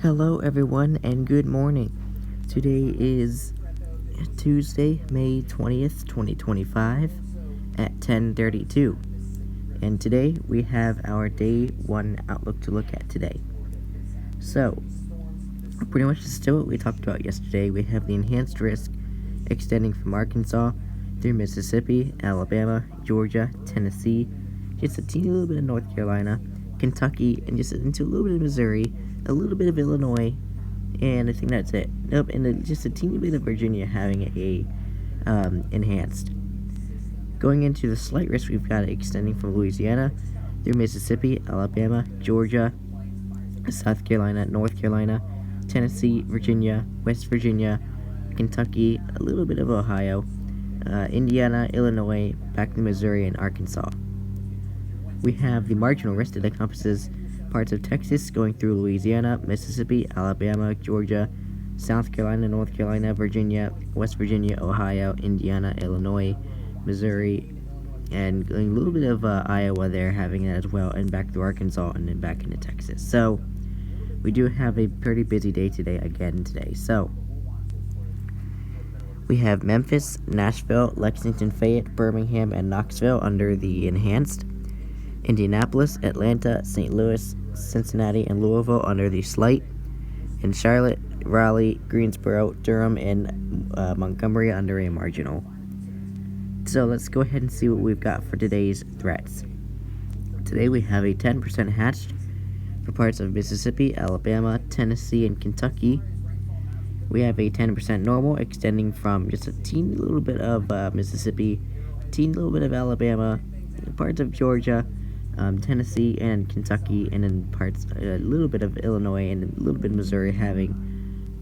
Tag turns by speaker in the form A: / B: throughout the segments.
A: Hello, everyone, and good morning. Today is Tuesday, May 20th, 2025, at 10:32. And today we have our Day 1 outlook to look at today. So, pretty much still what we talked about yesterday. We have the enhanced risk extending from Arkansas through Mississippi, Alabama, Georgia, Tennessee, just a teeny little bit of North Carolina, Kentucky, and just into a little bit of Missouri, a little bit of Illinois, and I think that's it. Nope, and just a teeny bit of Virginia having a enhanced. Going into the slight risk, we've got it extending from Louisiana through Mississippi, Alabama, Georgia, South Carolina, North Carolina, Tennessee, Virginia, West Virginia, Kentucky, a little bit of Ohio, Indiana, Illinois, back to Missouri, and Arkansas. We have the marginal risk that encompasses parts of Texas going through Louisiana, Mississippi, Alabama, Georgia, South Carolina, North Carolina, Virginia, West Virginia, Ohio, Indiana, Illinois, Missouri, and a little bit of Iowa there having that as well, and back to Arkansas, and then back into Texas. So we do have a pretty busy day today. So we have Memphis, Nashville, Lexington, Fayette, Birmingham, and Knoxville under the enhanced. Indianapolis, Atlanta, St. Louis, Cincinnati, and Louisville under the slight. And Charlotte, Raleigh, Greensboro, Durham, and Montgomery under a marginal. So let's go ahead and see what we've got for today's threats. Today we have a 10% hatched for parts of Mississippi, Alabama, Tennessee, and Kentucky. We have a 10% normal extending from just a teeny little bit of Mississippi, teeny little bit of Alabama, parts of Georgia, Tennessee, and Kentucky, and then a little bit of Illinois and a little bit of Missouri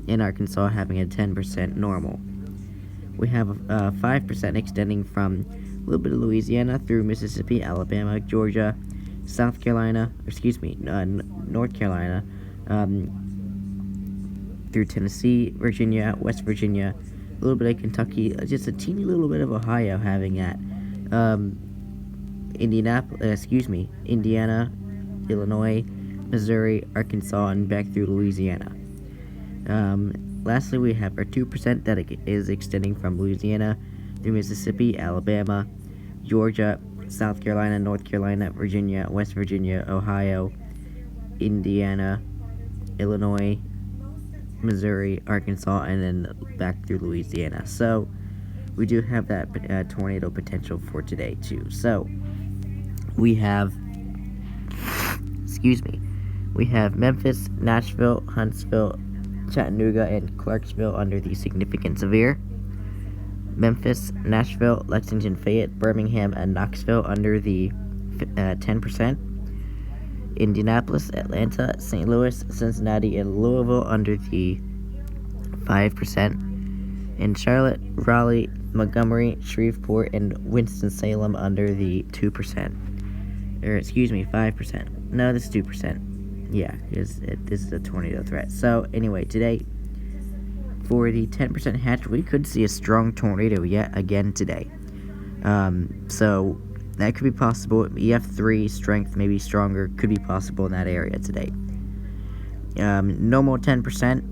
A: and Arkansas having a 10% normal. We have 5% extending from a little bit of Louisiana through Mississippi, Alabama, Georgia, North Carolina, through Tennessee, Virginia, West Virginia, a little bit of Kentucky, just a teeny little bit of Ohio having that. Indiana, Illinois, Missouri, Arkansas, and back through Louisiana. Lastly, we have our 2% that is extending from Louisiana through Mississippi, Alabama, Georgia, South Carolina, North Carolina, Virginia, West Virginia, Ohio, Indiana, Illinois, Missouri, Arkansas, and then back through Louisiana. So we do have that tornado potential for today too. So we have Memphis, Nashville, Huntsville, Chattanooga, and Clarksville under the significant severe. Memphis, Nashville, Lexington, Fayette, Birmingham, and Knoxville under the 10%. Indianapolis, Atlanta, St. Louis, Cincinnati, and Louisville under the 5%. And Charlotte, Raleigh, Montgomery, Shreveport, and Winston-Salem under the 2%. 5%. No, this is 2%. Yeah, this is a tornado threat. So, anyway, today, for the 10% hatch, we could see a strong tornado yet again today. So, that could be possible. EF3 strength, maybe stronger, could be possible in that area today. Normal 10%,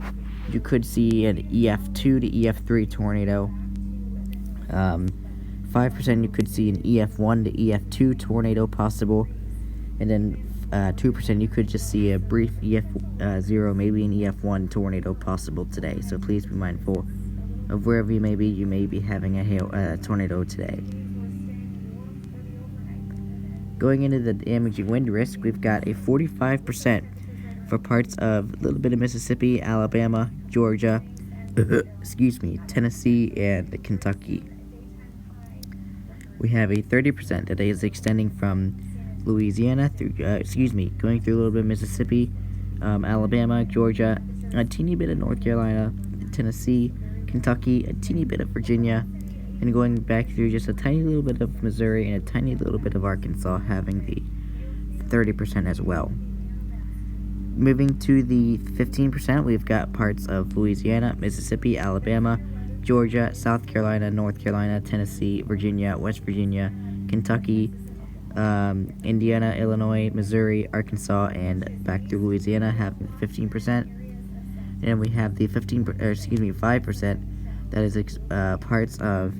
A: you could see an EF2 to EF3 tornado. 5% you could see an EF1 to EF2 tornado possible, and then 2% you could just see a brief EF0, maybe an EF1 tornado possible today. So please be mindful of wherever you may be having a tornado today. Going into the damaging wind risk, we've got a 45% for parts of a little bit of Mississippi, Alabama, Georgia, Tennessee, and Kentucky. We have a 30% that is extending from Louisiana through, going through a little bit of Mississippi, Alabama, Georgia, a teeny bit of North Carolina, Tennessee, Kentucky, a teeny bit of Virginia, and going back through just a tiny little bit of Missouri and a tiny little bit of Arkansas having the 30% as well. Moving to the 15%, we've got parts of Louisiana, Mississippi, Alabama, Georgia, South Carolina, North Carolina, Tennessee, Virginia, West Virginia, Kentucky, Indiana, Illinois, Missouri, Arkansas, and back through Louisiana having 15%. And we have the 5% that is parts of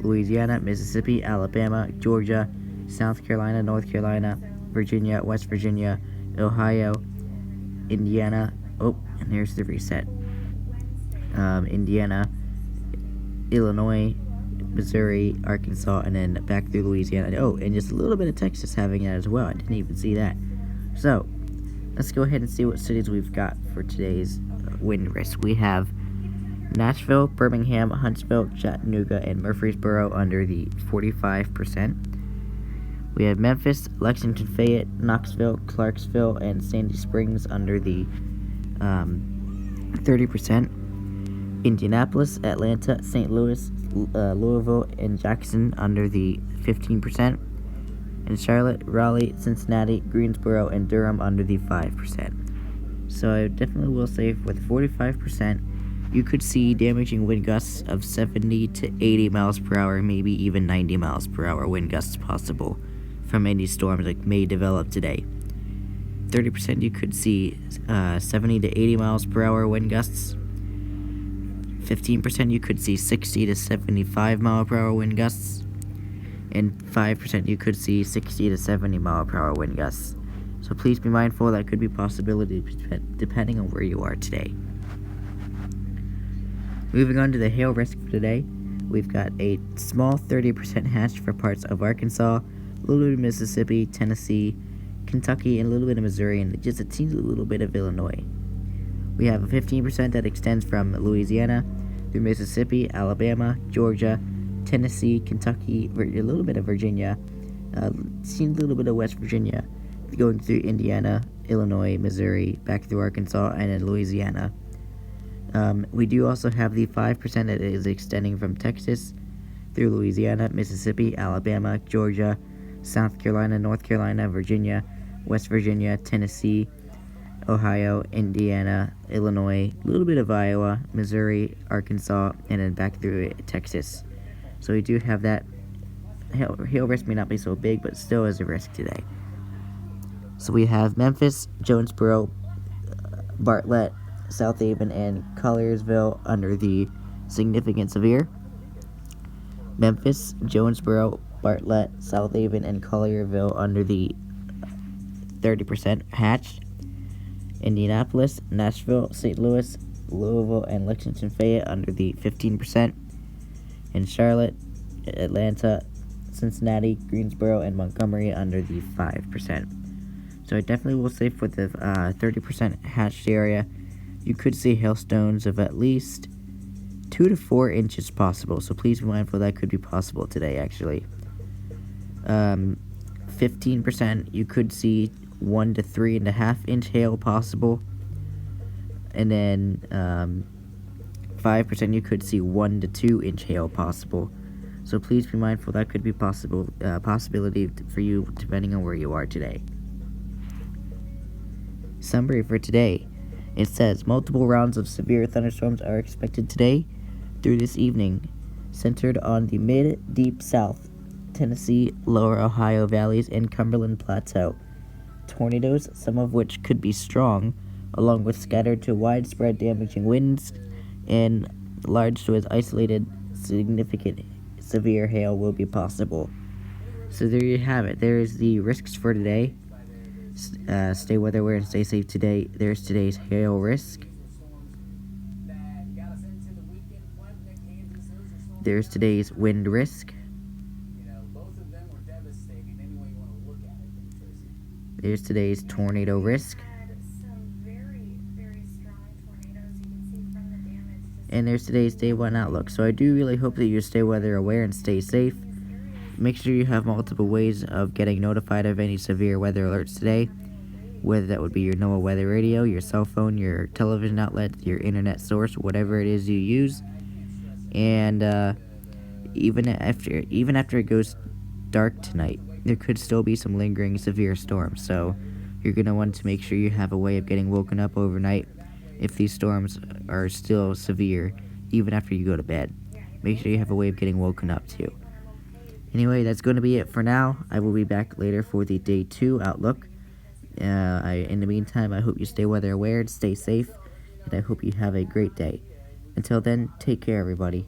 A: Louisiana, Mississippi, Alabama, Georgia, South Carolina, North Carolina, Virginia, West Virginia, Ohio, Indiana. Oh, and there's the reset. Indiana, Illinois, Missouri, Arkansas, and then back through Louisiana. Oh, and just a little bit of Texas having that as well. I didn't even see that. So, let's go ahead and see what cities we've got for today's wind risk. We have Nashville, Birmingham, Huntsville, Chattanooga, and Murfreesboro under the 45%. We have Memphis, Lexington, Fayette, Knoxville, Clarksville, and Sandy Springs under the 30%. Indianapolis, Atlanta, St. Louis, Louisville, and Jackson under the 15%. And Charlotte, Raleigh, Cincinnati, Greensboro, and Durham under the 5%. So I definitely will say with 45%, you could see damaging wind gusts of 70 to 80 miles per hour, maybe even 90 miles per hour wind gusts possible from any storms that may develop today. 30% you could see 70 to 80 miles per hour wind gusts. 15% you could see 60 to 75 mile per hour wind gusts. And 5% you could see 60 to 70 mile per hour wind gusts. So please be mindful that could be a possibility depending on where you are today. Moving on to the hail risk for today, we've got a small 30% hatch for parts of Arkansas, a little bit of Mississippi, Tennessee, Kentucky, and a little bit of Missouri, and just a teeny little bit of Illinois. We have a 15% that extends from Louisiana through Mississippi, Alabama, Georgia, Tennessee, Kentucky, a little bit of Virginia, a little bit of West Virginia, going through Indiana, Illinois, Missouri, back through Arkansas, and in Louisiana. We do also have the 5% that is extending from Texas through Louisiana, Mississippi, Alabama, Georgia, South Carolina, North Carolina, Virginia, West Virginia, Tennessee, Ohio, Indiana, Illinois, a little bit of Iowa, Missouri, Arkansas, and then back through Texas. So we do have that. Hail risk may not be so big, but still is a risk today. So we have Memphis, Jonesboro, Bartlett, South Haven, and Colliersville under the significant severe. Memphis, Jonesboro, Bartlett, South Haven, and Collierville under the 30% hatched. Indianapolis, Nashville, St. Louis, Louisville, and Lexington Fayette under the 15%. And Charlotte, Atlanta, Cincinnati, Greensboro, and Montgomery under the 5%. So I definitely will say for the 30% hatched area, you could see hailstones of at least 2 to 4 inches possible. So please be mindful that could be possible today, actually. 15% you could see 1 to 3.5 inch hail possible. And then 5% you could see 1 to 2 inch hail possible. So please be mindful that could be possibility for you depending on where you are today. Summary for today. It says multiple rounds of severe thunderstorms are expected today through this evening, centered on the mid-deep south, Tennessee, lower Ohio valleys, and Cumberland Plateau. Tornadoes, some of which could be strong, along with scattered to widespread damaging winds and large to isolated significant severe hail will be possible. So there you have it. There is the risks for today. Stay weather aware and stay safe today. There's today's hail risk. There's today's wind risk. There's today's tornado risk. And there's today's day one outlook. So I do really hope that you stay weather aware and stay safe. Make sure you have multiple ways of getting notified of any severe weather alerts today, whether that would be your NOAA weather radio, your cell phone, your television outlet, your internet source, whatever it is you use. And even after it goes dark tonight, there could still be some lingering severe storms. So you're going to want to make sure you have a way of getting woken up overnight if these storms are still severe, even after you go to bed. Make sure you have a way of getting woken up too. Anyway, that's going to be it for now. I will be back later for the day 2 outlook. In the meantime, I hope you stay weather aware and stay safe. and I hope you have a great day. Until then, take care, everybody.